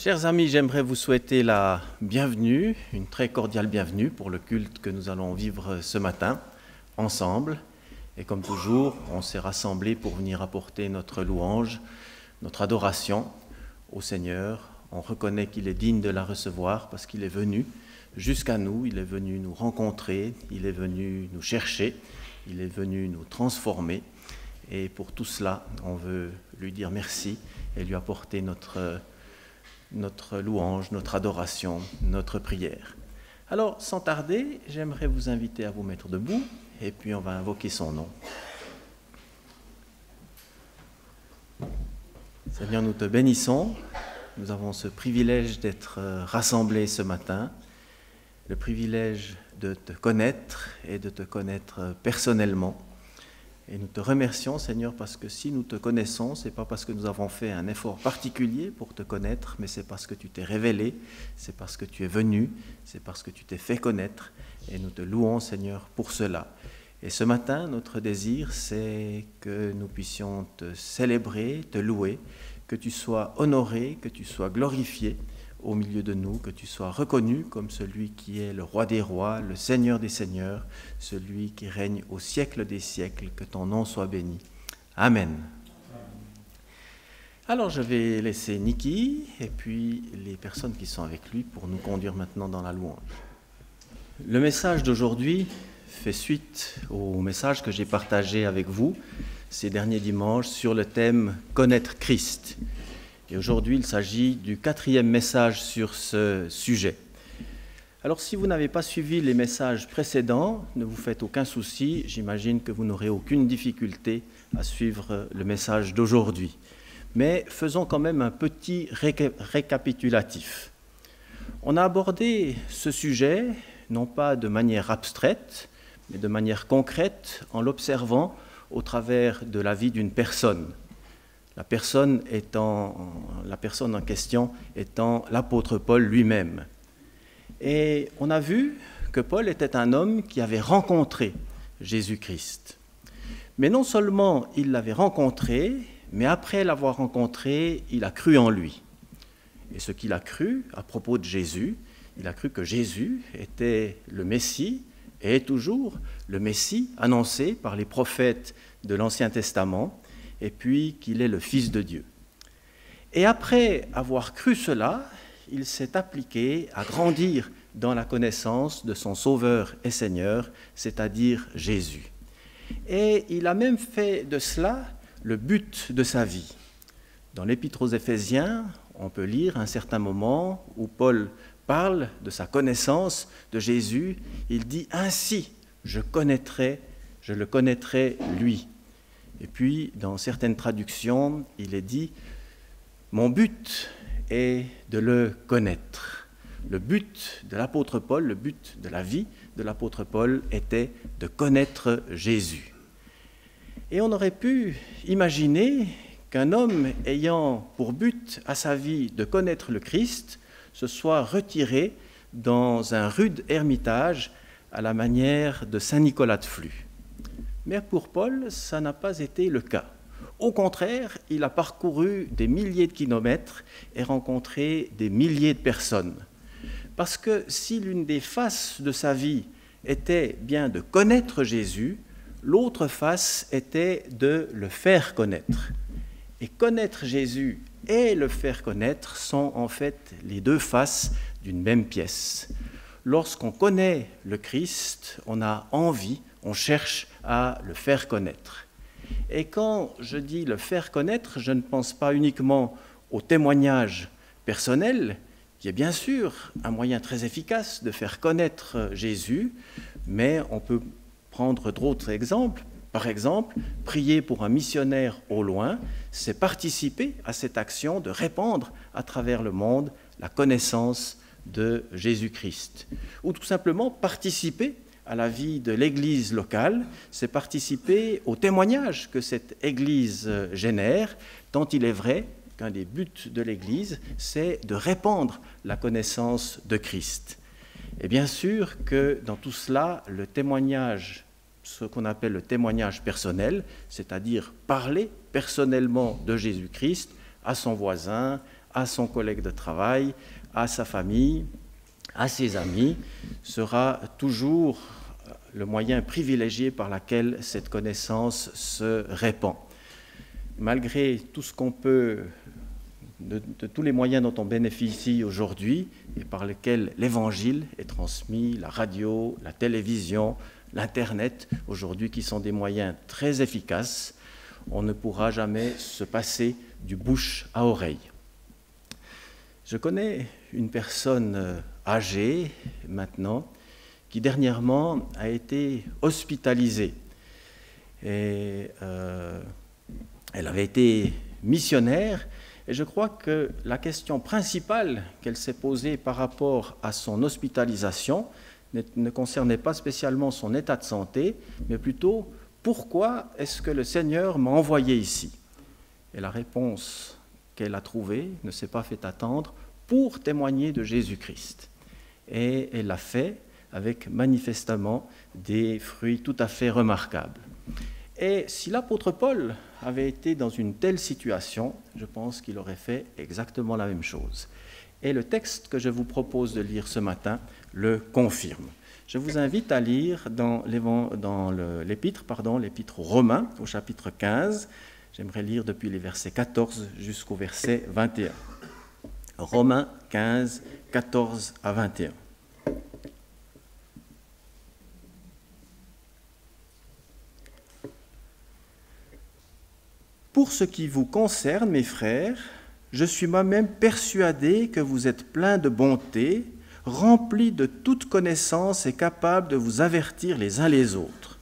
Chers amis, j'aimerais vous souhaiter la bienvenue, une très cordiale bienvenue pour le culte que nous allons vivre ce matin, ensemble. Et comme toujours, on s'est rassemblés pour venir apporter notre louange, notre adoration au Seigneur. On reconnaît qu'il est digne de la recevoir parce qu'il est venu jusqu'à nous, il est venu nous rencontrer, il est venu nous chercher, il est venu nous transformer. Et pour tout cela, on veut lui dire merci et lui apporter notre louange, notre adoration, notre prière. Alors, sans tarder, j'aimerais vous inviter à vous mettre debout et puis on va invoquer son nom. Seigneur, nous te bénissons. Nous avons ce privilège d'être rassemblés ce matin, le privilège de te connaître et de te connaître personnellement. Et nous te remercions, Seigneur, parce que si nous te connaissons, ce n'est pas parce que nous avons fait un effort particulier pour te connaître, mais c'est parce que tu t'es révélé, c'est parce que tu es venu, c'est parce que tu t'es fait connaître. Et nous te louons, Seigneur, pour cela. Et ce matin, notre désir, c'est que nous puissions te célébrer, te louer, que tu sois honoré, que tu sois glorifié au milieu de nous, que tu sois reconnu comme celui qui est le roi des rois, le Seigneur des seigneurs, celui qui règne au siècle des siècles, que ton nom soit béni. Amen. Alors je vais laisser Niki et puis les personnes qui sont avec lui pour nous conduire maintenant dans la louange. Le message d'aujourd'hui fait suite au message que j'ai partagé avec vous ces derniers dimanches sur le thème « Connaître Christ ». Et aujourd'hui, il s'agit du 4e message sur ce sujet. Alors, si vous n'avez pas suivi les messages précédents, ne vous faites aucun souci. J'imagine que vous n'aurez aucune difficulté à suivre le message d'aujourd'hui. Mais faisons quand même un petit récapitulatif. On a abordé ce sujet, non pas de manière abstraite, mais de manière concrète, en l'observant au travers de la vie d'une personne. La personne en question étant l'apôtre Paul lui-même. Et on a vu que Paul était un homme qui avait rencontré Jésus-Christ. Mais non seulement il l'avait rencontré, mais après l'avoir rencontré, il a cru en lui. Et ce qu'il a cru à propos de Jésus, il a cru que Jésus était le Messie et est toujours le Messie annoncé par les prophètes de l'Ancien Testament, et puis qu'il est le Fils de Dieu. Et après avoir cru cela, il s'est appliqué à grandir dans la connaissance de son Sauveur et Seigneur, c'est-à-dire Jésus. Et il a même fait de cela le but de sa vie. Dans l'Épître aux Éphésiens, on peut lire un certain moment où Paul parle de sa connaissance de Jésus. Il dit « Ainsi, je le connaîtrai lui ». Et puis, dans certaines traductions, il est dit « Mon but est de le connaître ». Le but de l'apôtre Paul, le but de la vie de l'apôtre Paul était de connaître Jésus. Et on aurait pu imaginer qu'un homme ayant pour but à sa vie de connaître le Christ se soit retiré dans un rude ermitage à la manière de Saint Nicolas de Flux. Mais pour Paul, ça n'a pas été le cas. Au contraire, il a parcouru des milliers de kilomètres et rencontré des milliers de personnes. Parce que si l'une des faces de sa vie était bien de connaître Jésus, l'autre face était de le faire connaître. Et connaître Jésus et le faire connaître sont en fait les deux faces d'une même pièce. Lorsqu'on connaît le Christ, on a envie, on cherche à le faire connaître. Et quand je dis le faire connaître, je ne pense pas uniquement au témoignage personnel, qui est bien sûr un moyen très efficace de faire connaître Jésus, mais on peut prendre d'autres exemples. Par exemple, prier pour un missionnaire au loin, c'est participer à cette action de répandre à travers le monde la connaissance de Jésus-Christ. Ou tout simplement participer à la vie de l'Église locale, c'est participer au témoignage que cette Église génère, tant il est vrai qu'un des buts de l'Église, c'est de répandre la connaissance de Christ. Et bien sûr que dans tout cela, le témoignage, ce qu'on appelle le témoignage personnel, c'est-à-dire parler personnellement de Jésus-Christ à son voisin, à son collègue de travail, à sa famille, à ses amis, sera toujours le moyen privilégié par lequel cette connaissance se répand. Malgré tout ce qu'on peut, de tous les moyens dont on bénéficie aujourd'hui et par lesquels l'Évangile est transmis, la radio, la télévision, l'Internet, aujourd'hui qui sont des moyens très efficaces, on ne pourra jamais se passer du bouche à oreille. Je connais une personne âgée maintenant qui dernièrement a été hospitalisée. Et elle avait été missionnaire et je crois que la question principale qu'elle s'est posée par rapport à son hospitalisation ne concernait pas spécialement son état de santé, mais plutôt pourquoi est-ce que le Seigneur m'a envoyé ici? Et la réponse qu'elle a trouvée ne s'est pas fait attendre, pour témoigner de Jésus-Christ. Et elle l'a fait avec manifestement des fruits tout à fait remarquables. Et si l'apôtre Paul avait été dans une telle situation, je pense qu'il aurait fait exactement la même chose. Et le texte que je vous propose de lire ce matin le confirme. Je vous invite à lire dans l'épître aux Romains, au chapitre 15. J'aimerais lire depuis les versets 14 jusqu'au verset 21. Romains 15, 14 à 21. Pour ce qui vous concerne, mes frères, je suis moi-même persuadé que vous êtes pleins de bonté, remplis de toute connaissance et capables de vous avertir les uns les autres.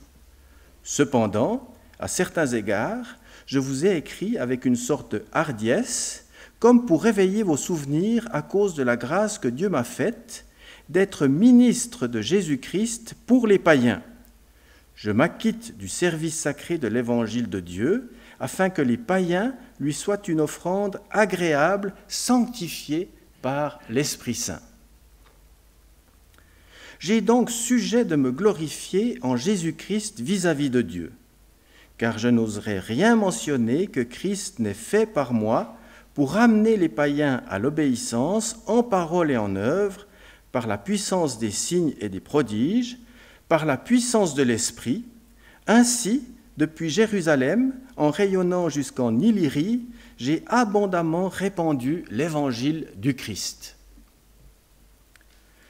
Cependant, à certains égards, je vous ai écrit avec une sorte de hardiesse, comme pour réveiller vos souvenirs à cause de la grâce que Dieu m'a faite, d'être ministre de Jésus-Christ pour les païens. Je m'acquitte du service sacré de l'Évangile de Dieu, afin que les païens lui soient une offrande agréable, sanctifiée par l'Esprit Saint. J'ai donc sujet de me glorifier en Jésus-Christ vis-à-vis de Dieu, car je n'oserais rien mentionner que Christ n'ait fait par moi pour amener les païens à l'obéissance en parole et en œuvre, par la puissance des signes et des prodiges, par la puissance de l'Esprit. Ainsi, depuis Jérusalem, en rayonnant jusqu'en Illyrie, j'ai abondamment répandu l'évangile du Christ.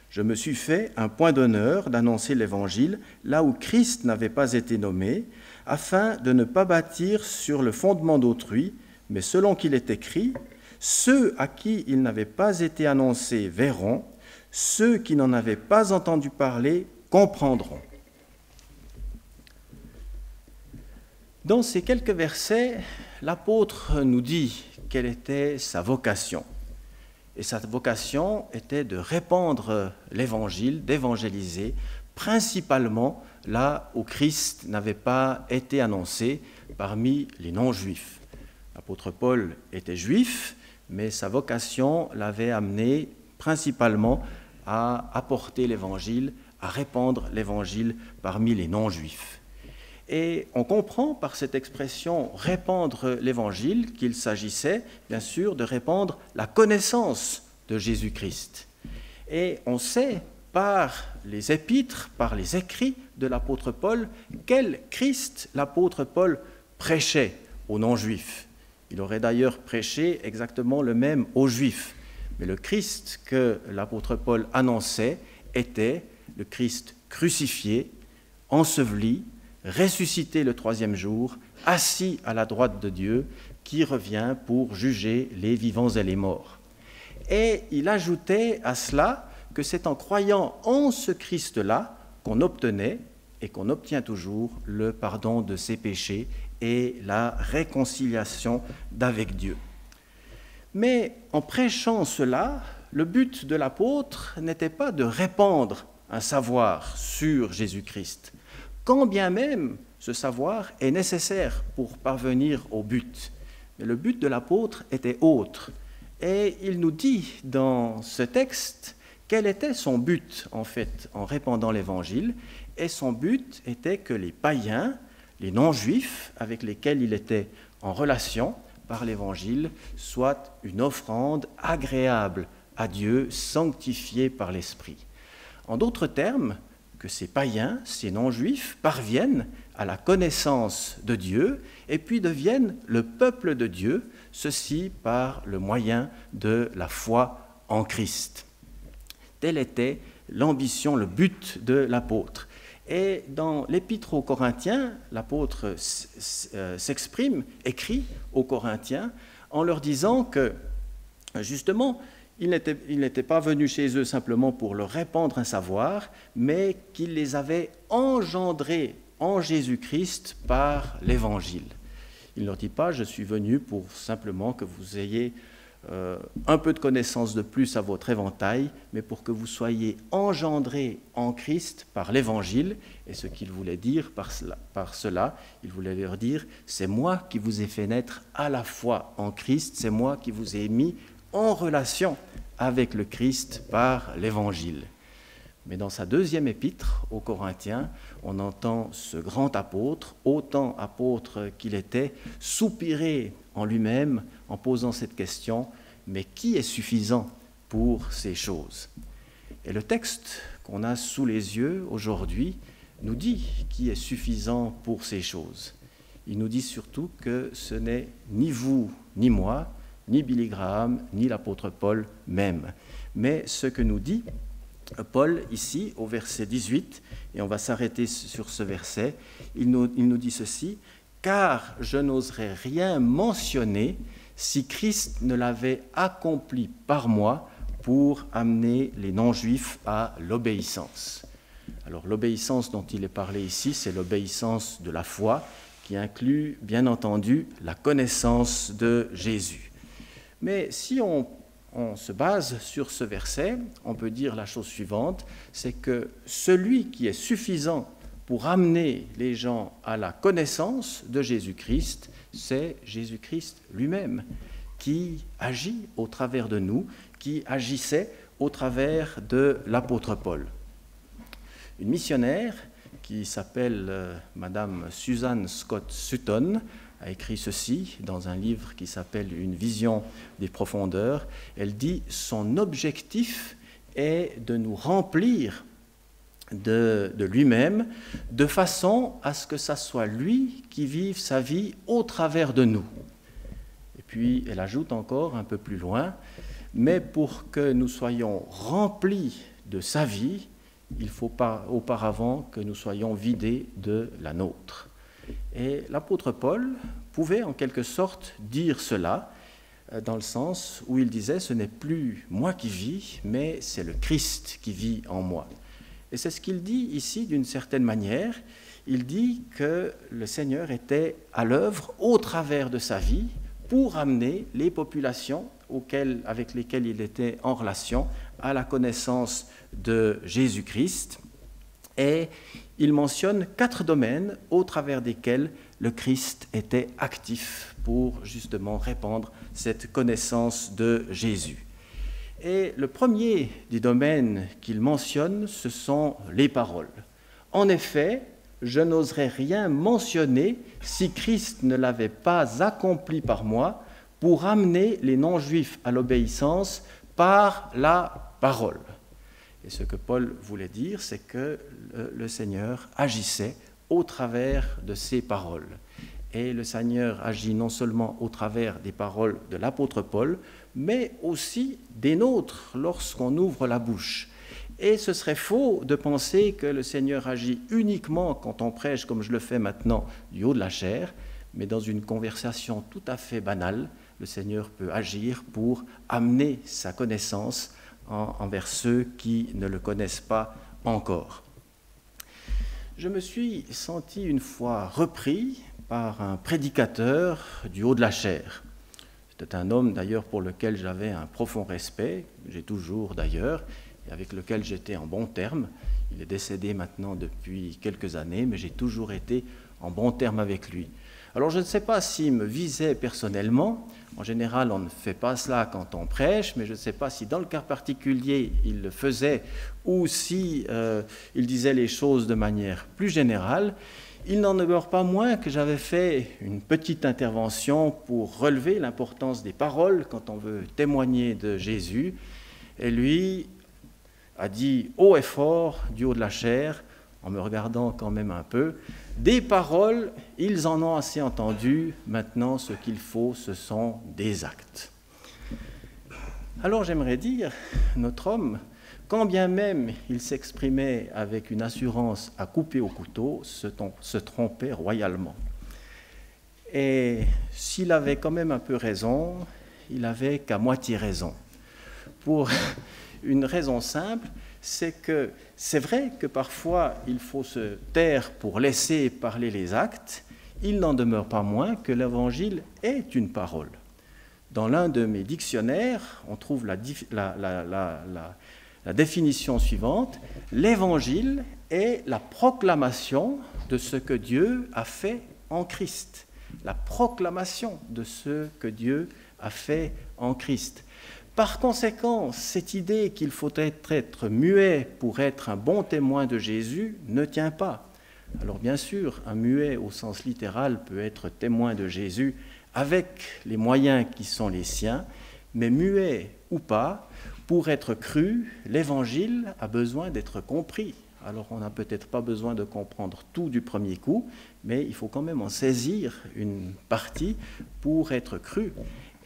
Je me suis fait un point d'honneur d'annoncer l'évangile là où Christ n'avait pas été nommé, afin de ne pas bâtir sur le fondement d'autrui, mais selon qu'il est écrit, ceux à qui il n'avait pas été annoncé verront, ceux qui n'en avaient pas entendu parler comprendront. Dans ces quelques versets, l'apôtre nous dit quelle était sa vocation. Et sa vocation était de répandre l'évangile, d'évangéliser, principalement là où Christ n'avait pas été annoncé parmi les non-juifs. L'apôtre Paul était juif, mais sa vocation l'avait amené principalement à apporter l'évangile, à répandre l'évangile parmi les non-juifs. Et on comprend par cette expression « répandre l'évangile » qu'il s'agissait bien sûr de répandre la connaissance de Jésus-Christ. Et on sait par les épîtres, par les écrits de l'apôtre Paul, quel Christ l'apôtre Paul prêchait aux non-juifs. Il aurait d'ailleurs prêché exactement le même aux Juifs. Mais le Christ que l'apôtre Paul annonçait était le Christ crucifié, enseveli, ressuscité le troisième jour, assis à la droite de Dieu, qui revient pour juger les vivants et les morts. Et il ajoutait à cela que c'est en croyant en ce Christ-là qu'on obtenait et qu'on obtient toujours le pardon de ses péchés et la réconciliation d'avec Dieu. Mais en prêchant cela, le but de l'apôtre n'était pas de répandre un savoir sur Jésus-Christ, quand bien même ce savoir est nécessaire pour parvenir au but. Mais le but de l'apôtre était autre. Et il nous dit dans ce texte quel était son but en fait en répandant l'évangile. Et son but était que les païens, les non-juifs avec lesquels il était en relation, par l'Évangile soit une offrande agréable à Dieu, sanctifiée par l'Esprit. En d'autres termes, que ces païens, ces non-juifs, parviennent à la connaissance de Dieu et puis deviennent le peuple de Dieu, ceci par le moyen de la foi en Christ. Telle était l'ambition, le but de l'apôtre. Et dans l'Épître aux Corinthiens, l'apôtre s'exprime, écrit aux Corinthiens, en leur disant que, justement, il n'était pas venu chez eux simplement pour leur répandre un savoir, mais qu'il les avait engendrés en Jésus-Christ par l'Évangile. Il ne leur dit pas « je suis venu pour simplement que vous ayez un peu de connaissance de plus à votre éventail, mais pour que vous soyez engendrés en Christ par l'Évangile. » Et ce qu'il voulait dire par cela, il voulait leur dire « c'est moi qui vous ai fait naître à la foi en Christ, c'est moi qui vous ai mis en relation avec le Christ par l'Évangile. » Mais dans sa deuxième épître aux Corinthiens, on entend ce grand apôtre, autant apôtre qu'il était, soupirer en lui-même en posant cette question, mais qui est suffisant pour ces choses? Et le texte qu'on a sous les yeux aujourd'hui nous dit qui est suffisant pour ces choses. Il nous dit surtout que ce n'est ni vous, ni moi, ni Billy Graham, ni l'apôtre Paul même. Mais ce que nous dit Paul ici au verset 18, et on va s'arrêter sur ce verset, il nous dit ceci, « Car je n'oserais rien mentionner si Christ ne l'avait accompli par moi pour amener les non-juifs à l'obéissance. » Alors l'obéissance dont il est parlé ici, c'est l'obéissance de la foi, qui inclut bien entendu la connaissance de Jésus. Mais si on se base sur ce verset, on peut dire la chose suivante, c'est que celui qui est suffisant pour amener les gens à la connaissance de Jésus-Christ, c'est Jésus-Christ lui-même, qui agit au travers de nous, qui agissait au travers de l'apôtre Paul. Une missionnaire qui s'appelle Madame Suzanne Scott Sutton a écrit ceci dans un livre qui s'appelle « Une vision des profondeurs ». Elle dit « Son objectif est de nous remplir de lui-même, de façon à ce que ça soit lui qui vive sa vie au travers de nous. » Et puis elle ajoute encore un peu plus loin « Mais pour que nous soyons remplis de sa vie, il faut pas auparavant que nous soyons vidés de la nôtre. » Et l'apôtre Paul pouvait en quelque sorte dire cela, dans le sens où il disait « Ce n'est plus moi qui vis, mais c'est le Christ qui vit en moi. » Et c'est ce qu'il dit ici d'une certaine manière. Il dit que le Seigneur était à l'œuvre au travers de sa vie pour amener les populations avec lesquelles il était en relation à la connaissance de Jésus-Christ. Et il mentionne 4 domaines au travers desquels le Christ était actif pour justement répandre cette connaissance de Jésus. Et le premier des domaines qu'il mentionne, ce sont les paroles. En effet, je n'oserais rien mentionner si Christ ne l'avait pas accompli par moi pour amener les non-juifs à l'obéissance par la parole. Et ce que Paul voulait dire, c'est que le Seigneur agissait au travers de ces paroles. Et le Seigneur agit non seulement au travers des paroles de l'apôtre Paul, mais aussi des nôtres lorsqu'on ouvre la bouche. Et ce serait faux de penser que le Seigneur agit uniquement quand on prêche, comme je le fais maintenant, du haut de la chair, mais dans une conversation tout à fait banale, le Seigneur peut agir pour amener sa connaissance envers ceux qui ne le connaissent pas encore. Je me suis senti une fois repris par un prédicateur du haut de la chair. C'était un homme d'ailleurs pour lequel j'avais un profond respect, j'ai toujours d'ailleurs, et avec lequel j'étais en bons termes. Il est décédé maintenant depuis quelques années, mais j'ai toujours été en bons termes avec lui. Alors je ne sais pas s'il me visait personnellement, en général on ne fait pas cela quand on prêche, mais je ne sais pas si dans le cas particulier il le faisait ou si il disait les choses de manière plus générale. il n'en demeure pas moins que j'avais fait une petite intervention pour relever l'importance des paroles quand on veut témoigner de Jésus. Et lui a dit haut et fort, du haut de la chair, en me regardant quand même un peu, des paroles, ils en ont assez entendu, maintenant ce qu'il faut, ce sont des actes. Alors j'aimerais dire, notre homme, quand bien même il s'exprimait avec une assurance à couper au couteau, se trompait royalement. Et s'il avait quand même un peu raison, il avait qu'à moitié raison. Pour une raison simple, c'est que c'est vrai que parfois il faut se taire pour laisser parler les actes, il n'en demeure pas moins que l'Évangile est une parole. Dans l'un de mes dictionnaires, on trouve la définition suivante, l'Évangile est la proclamation de ce que Dieu a fait en Christ. La proclamation de ce que Dieu a fait en Christ. Par conséquent, cette idée qu'il faut être muet pour être un bon témoin de Jésus ne tient pas. Alors bien sûr, un muet au sens littéral peut être témoin de Jésus avec les moyens qui sont les siens, mais muet ou pas, pour être cru, l'Évangile a besoin d'être compris. Alors on n'a peut-être pas besoin de comprendre tout du premier coup, mais il faut quand même en saisir une partie pour être cru.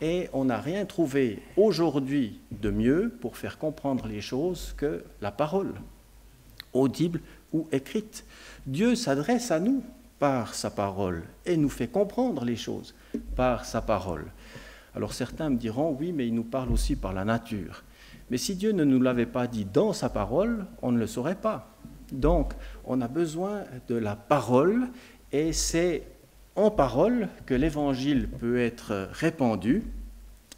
Et on n'a rien trouvé aujourd'hui de mieux pour faire comprendre les choses que la parole, audible ou écrite. Dieu s'adresse à nous par sa parole et nous fait comprendre les choses par sa parole. Alors certains me diront, oui, mais il nous parle aussi par la nature. Mais si Dieu ne nous l'avait pas dit dans sa parole, on ne le saurait pas. Donc, on a besoin de la parole et c'est en parole que l'Évangile peut être répandu.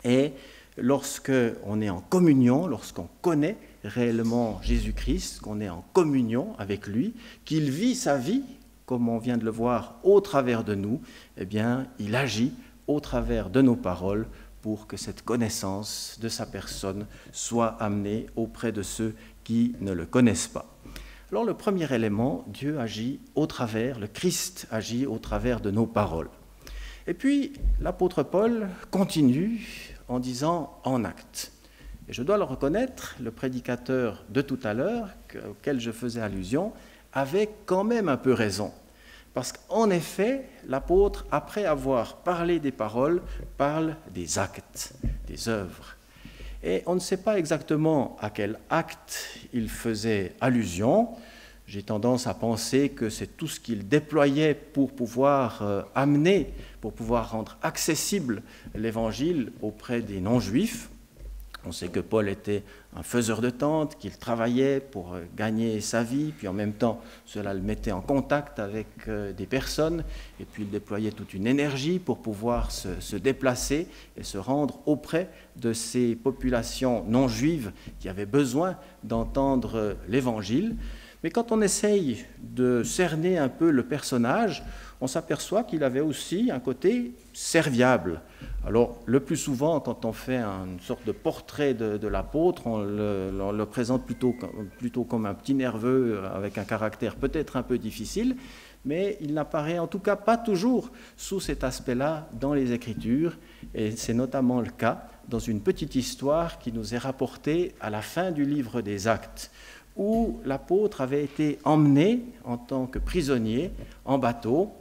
Et lorsqu'on est en communion, lorsqu'on connaît réellement Jésus-Christ, qu'on est en communion avec lui, qu'il vit sa vie, comme on vient de le voir, au travers de nous, eh bien, il agit au travers de nos paroles pour que cette connaissance de sa personne soit amenée auprès de ceux qui ne le connaissent pas. Alors le premier élément, Dieu agit au travers, le Christ agit au travers de nos paroles. Et puis l'apôtre Paul continue en disant en acte. Et je dois le reconnaître, le prédicateur de tout à l'heure, auquel je faisais allusion, avait quand même un peu raison. Parce qu'en effet, l'apôtre, après avoir parlé des paroles, parle des actes, des œuvres. Et on ne sait pas exactement à quel acte il faisait allusion. J'ai tendance à penser que c'est tout ce qu'il déployait pour pouvoir amener, pour pouvoir rendre accessible l'Évangile auprès des non-juifs. On sait que Paul était un faiseur de tentes, qu'il travaillait pour gagner sa vie, puis en même temps, cela le mettait en contact avec des personnes, et puis il déployait toute une énergie pour pouvoir se déplacer et se rendre auprès de ces populations non juives qui avaient besoin d'entendre l'Évangile. Mais quand on essaye de cerner un peu le personnage, on s'aperçoit qu'il avait aussi un côté serviable. Alors, le plus souvent, quand on fait une sorte de portrait de l'apôtre, on le présente plutôt comme un petit nerveux avec un caractère peut-être un peu difficile, mais il n'apparaît en tout cas pas toujours sous cet aspect-là dans les Écritures, et c'est notamment le cas dans une petite histoire qui nous est rapportée à la fin du livre des Actes, où l'apôtre avait été emmené en tant que prisonnier en bateau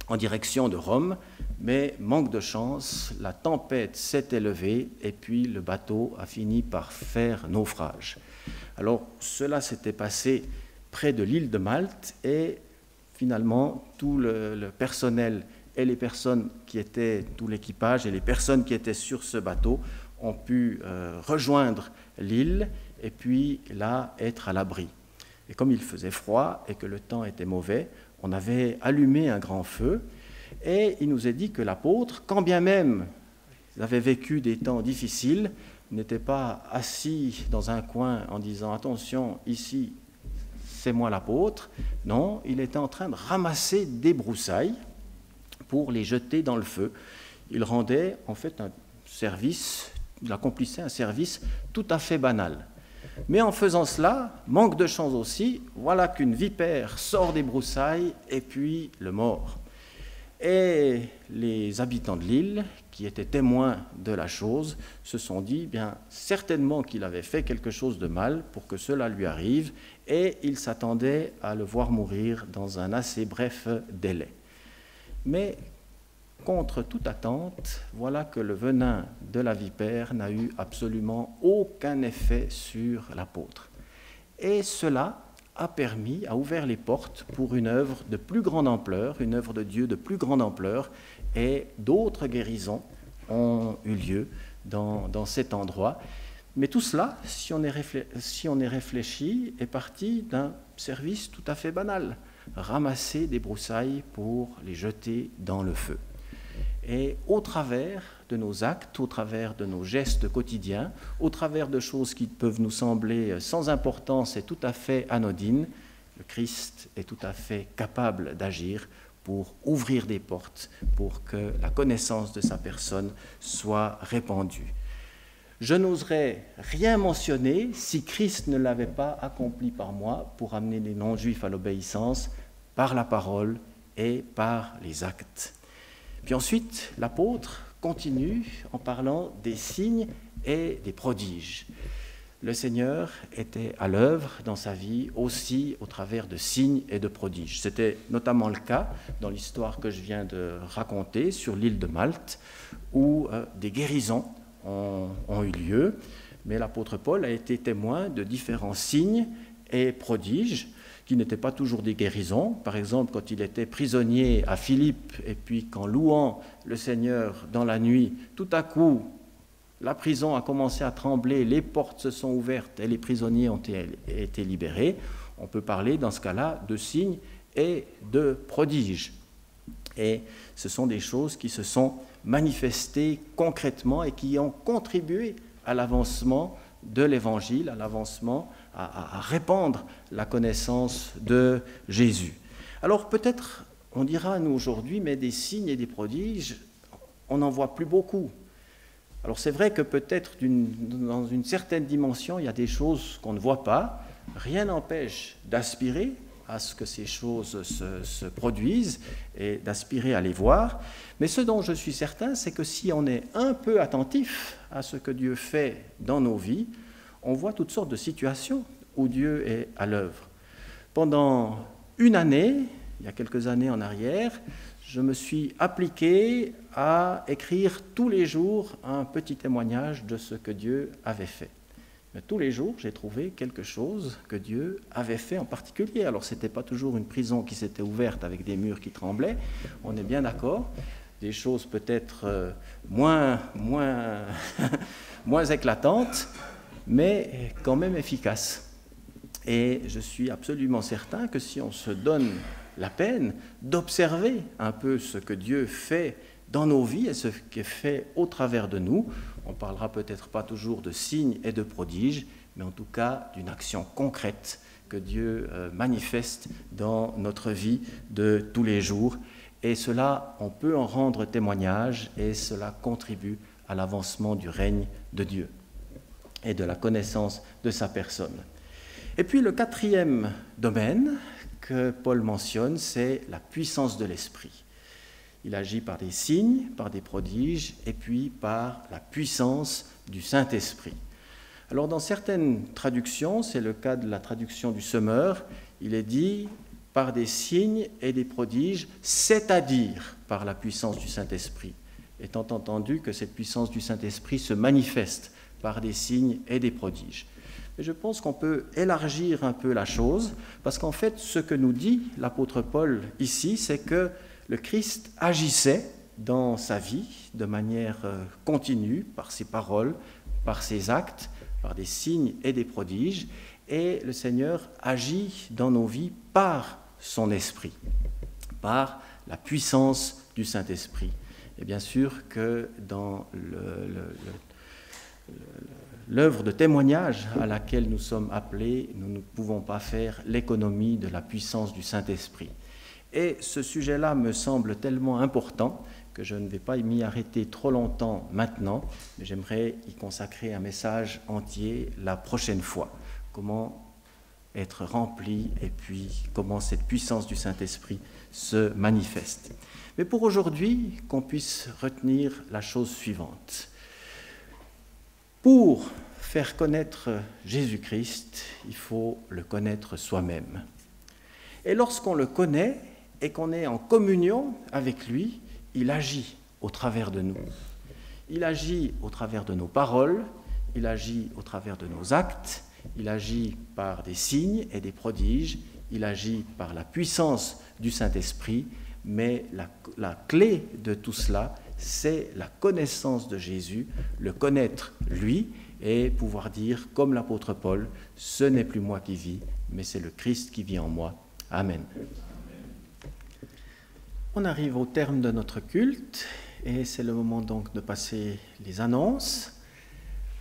en direction de Rome, mais manque de chance, la tempête s'est élevée et puis le bateau a fini par faire naufrage. Alors cela s'était passé près de l'île de Malte et finalement tout le personnel et les personnes qui étaient, tout l'équipage et les personnes qui étaient sur ce bateau ont pu rejoindre l'île et puis là être à l'abri. Et comme il faisait froid et que le temps était mauvais, on avait allumé un grand feu et il nous est dit que l'apôtre, quand bien même il avait vécu des temps difficiles, n'était pas assis dans un coin en disant « attention, ici, c'est moi l'apôtre ». Non, il était en train de ramasser des broussailles pour les jeter dans le feu. Il rendait en fait un service, il accomplissait un service tout à fait banal. Mais en faisant cela, manque de chance aussi, voilà qu'une vipère sort des broussailles et puis le mord. Et les habitants de l'île, qui étaient témoins de la chose, se sont dit bien certainement qu'il avait fait quelque chose de mal pour que cela lui arrive, et ils s'attendaient à le voir mourir dans un assez bref délai. Mais contre toute attente, voilà que le venin de la vipère n'a eu absolument aucun effet sur l'apôtre. Et cela a ouvert les portes pour une œuvre de plus grande ampleur, une œuvre de Dieu de plus grande ampleur, et d'autres guérisons ont eu lieu dans cet endroit. Mais tout cela, si on est réfléchi, est parti d'un service tout à fait banal, ramasser des broussailles pour les jeter dans le feu. Et au travers de nos actes, au travers de nos gestes quotidiens, au travers de choses qui peuvent nous sembler sans importance et tout à fait anodines, le Christ est tout à fait capable d'agir pour ouvrir des portes, pour que la connaissance de sa personne soit répandue. Je n'oserais rien mentionner si Christ ne l'avait pas accompli par moi pour amener les non-juifs à l'obéissance par la parole et par les actes. Puis ensuite, l'apôtre continue en parlant des signes et des prodiges. Le Seigneur était à l'œuvre dans sa vie aussi au travers de signes et de prodiges. C'était notamment le cas dans l'histoire que je viens de raconter sur l'île de Malte, où des guérisons ont eu lieu, mais l'apôtre Paul a été témoin de différents signes et prodiges qui n'étaient pas toujours des guérisons. Par exemple, quand il était prisonnier à Philippe, et puis qu'en louant le Seigneur dans la nuit, tout à coup, la prison a commencé à trembler, les portes se sont ouvertes et les prisonniers ont été libérés. On peut parler dans ce cas-là de signes et de prodiges. Et ce sont des choses qui se sont manifestées concrètement et qui ont contribué à l'avancement de l'Évangile, à l'avancement, à répandre la connaissance de Jésus. Alors peut-être, on dira nous aujourd'hui, mais des signes et des prodiges, on n'en voit plus beaucoup. Alors c'est vrai que peut-être dans une certaine dimension, il y a des choses qu'on ne voit pas. Rien n'empêche d'aspirer à ce que ces choses se produisent et d'aspirer à les voir. Mais ce dont je suis certain, c'est que si on est un peu attentif à ce que Dieu fait dans nos vies, on voit toutes sortes de situations où Dieu est à l'œuvre. Pendant une année, il y a quelques années en arrière, je me suis appliqué à écrire tous les jours un petit témoignage de ce que Dieu avait fait. Mais tous les jours, j'ai trouvé quelque chose que Dieu avait fait en particulier. Alors, ce n'était pas toujours une prison qui s'était ouverte avec des murs qui tremblaient, on est bien d'accord. Des choses peut-être moins éclatantes, mais quand même efficaces. Et je suis absolument certain que si on se donne la peine d'observer un peu ce que Dieu fait dans nos vies et ce qui est fait au travers de nous, on ne parlera peut-être pas toujours de signes et de prodiges, mais en tout cas d'une action concrète que Dieu manifeste dans notre vie de tous les jours. Et cela, on peut en rendre témoignage et cela contribue à l'avancement du règne de Dieu et de la connaissance de sa personne. Et puis le quatrième domaine que Paul mentionne, c'est la puissance de l'Esprit. Il agit par des signes, par des prodiges, et puis par la puissance du Saint-Esprit. Alors dans certaines traductions, c'est le cas de la traduction du Semeur, il est dit par des signes et des prodiges, c'est-à-dire par la puissance du Saint-Esprit, étant entendu que cette puissance du Saint-Esprit se manifeste par des signes et des prodiges. Mais je pense qu'on peut élargir un peu la chose, parce qu'en fait, ce que nous dit l'apôtre Paul ici, c'est que le Christ agissait dans sa vie de manière continue, par ses paroles, par ses actes, par des signes et des prodiges, et le Seigneur agit dans nos vies par son Esprit, par la puissance du Saint-Esprit. Et bien sûr que dans l'œuvre de témoignage à laquelle nous sommes appelés, nous ne pouvons pas faire l'économie de la puissance du Saint-Esprit. Et ce sujet-là me semble tellement important que je ne vais pas m'y arrêter trop longtemps maintenant, mais j'aimerais y consacrer un message entier la prochaine fois. comment être rempli et puis comment cette puissance du Saint-Esprit se manifeste. Mais pour aujourd'hui, qu'on puisse retenir la chose suivante. Pour faire connaître Jésus-Christ, il faut le connaître soi-même. Et lorsqu'on le connaît et qu'on est en communion avec lui, il agit au travers de nous. Il agit au travers de nos paroles, il agit au travers de nos actes, il agit par des signes et des prodiges, il agit par la puissance du Saint-Esprit, mais la clé de tout cela, c'est la connaissance de Jésus, le connaître lui, et pouvoir dire, comme l'apôtre Paul, « Ce n'est plus moi qui vis, mais c'est le Christ qui vit en moi. » Amen. On arrive au terme de notre culte, et c'est le moment donc de passer les annonces.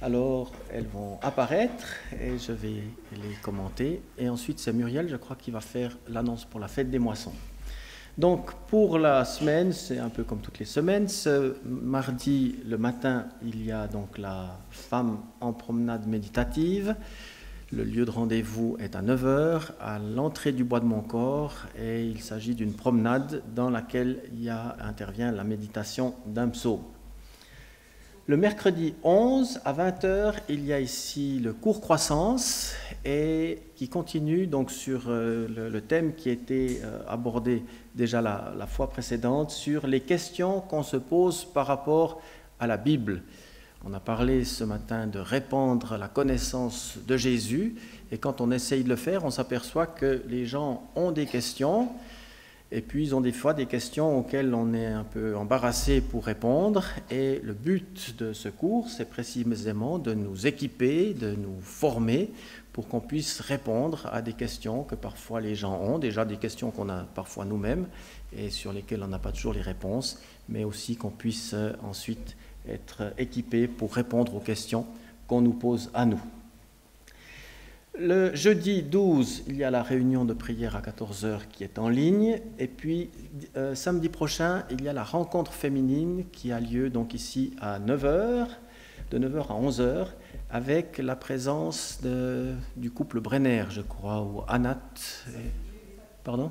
Alors, elles vont apparaître, et je vais les commenter. Et ensuite, c'est Muriel, je crois, qui va faire l'annonce pour la fête des moissons. Donc, pour la semaine, c'est un peu comme toutes les semaines. Ce mardi, le matin, il y a donc la femme en promenade méditative. Le lieu de rendez-vous est à 9h, à l'entrée du Bois de Montcor, et il s'agit d'une promenade dans laquelle intervient la méditation d'un psaume. Le mercredi 11 à 20h, il y a ici le cours Croissance et qui continue donc sur le thème qui était abordé déjà la fois précédente, sur les questions qu'on se pose par rapport à la Bible. On a parlé ce matin de répandre la connaissance de Jésus et quand on essaye de le faire, on s'aperçoit que les gens ont des questions. Et puis, ils ont des fois des questions auxquelles on est un peu embarrassé pour répondre. Et le but de ce cours, c'est précisément de nous équiper, de nous former pour qu'on puisse répondre à des questions que parfois les gens ont, déjà des questions qu'on a parfois nous-mêmes et sur lesquelles on n'a pas toujours les réponses, mais aussi qu'on puisse ensuite être équipé pour répondre aux questions qu'on nous pose à nous. Le jeudi 12, il y a la réunion de prière à 14h qui est en ligne. Et puis, samedi prochain, il y a la rencontre féminine qui a lieu donc ici à 9h, de 9h à 11h, avec la présence du couple Brenner, je crois, ou Anat. Pardon ?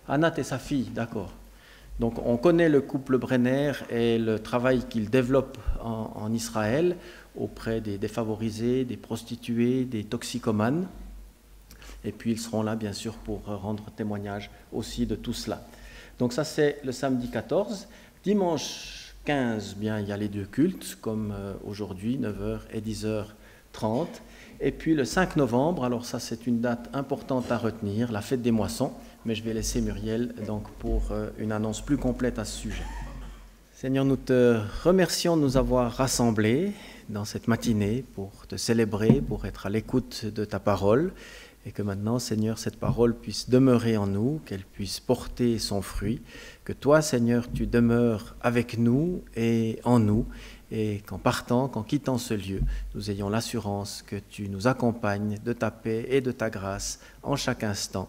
Anat et sa fille, d'accord. Donc, on connaît le couple Brenner et le travail qu'ils développent en Israël, auprès des défavorisés, des prostituées, des toxicomanes. Et puis ils seront là, bien sûr, pour rendre témoignage aussi de tout cela. Donc ça, c'est le samedi 14. Dimanche 15, bien, il y a les deux cultes, comme aujourd'hui, 9h et 10h30. Et puis le 5 novembre, alors ça, c'est une date importante à retenir, la fête des moissons. Mais je vais laisser Muriel donc, pour une annonce plus complète à ce sujet. Seigneur, nous te remercions de nous avoir rassemblés dans cette matinée pour te célébrer, pour être à l'écoute de ta parole et que maintenant, Seigneur, cette parole puisse demeurer en nous, qu'elle puisse porter son fruit, que toi, Seigneur, tu demeures avec nous et en nous et qu'en partant, qu'en quittant ce lieu, nous ayons l'assurance que tu nous accompagnes de ta paix et de ta grâce en chaque instant.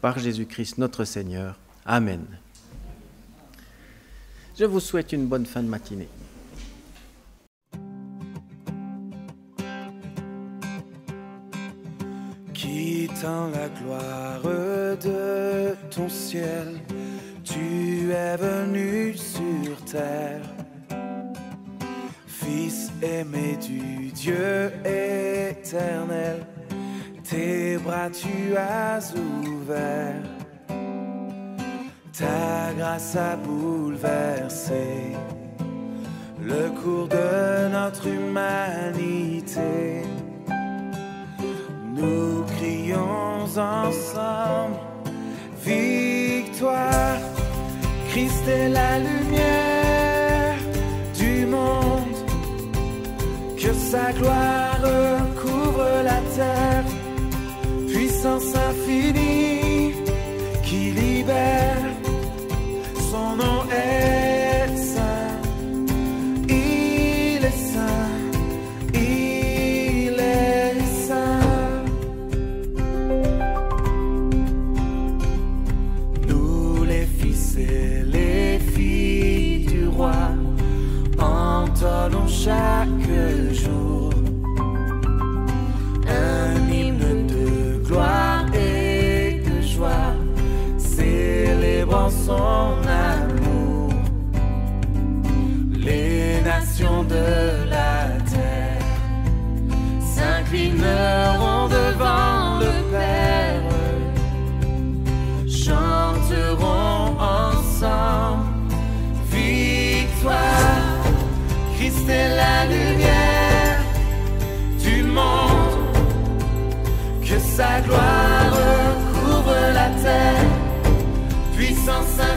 Par Jésus-Christ, notre Seigneur. Amen. Je vous souhaite une bonne fin de matinée. Quittant la gloire de ton ciel, tu es venu sur terre. Fils aimé du Dieu éternel, tes bras tu as ouverts. Ta grâce a bouleversé le cours de notre humanité. Nous crions ensemble victoire. Christ est la lumière du monde. Que sa gloire couvre la terre. Puissance infinie qui libère. Son nom est saint, il est saint, il est saint. Nous les fils et les filles du roi entonnons chaque jour puissance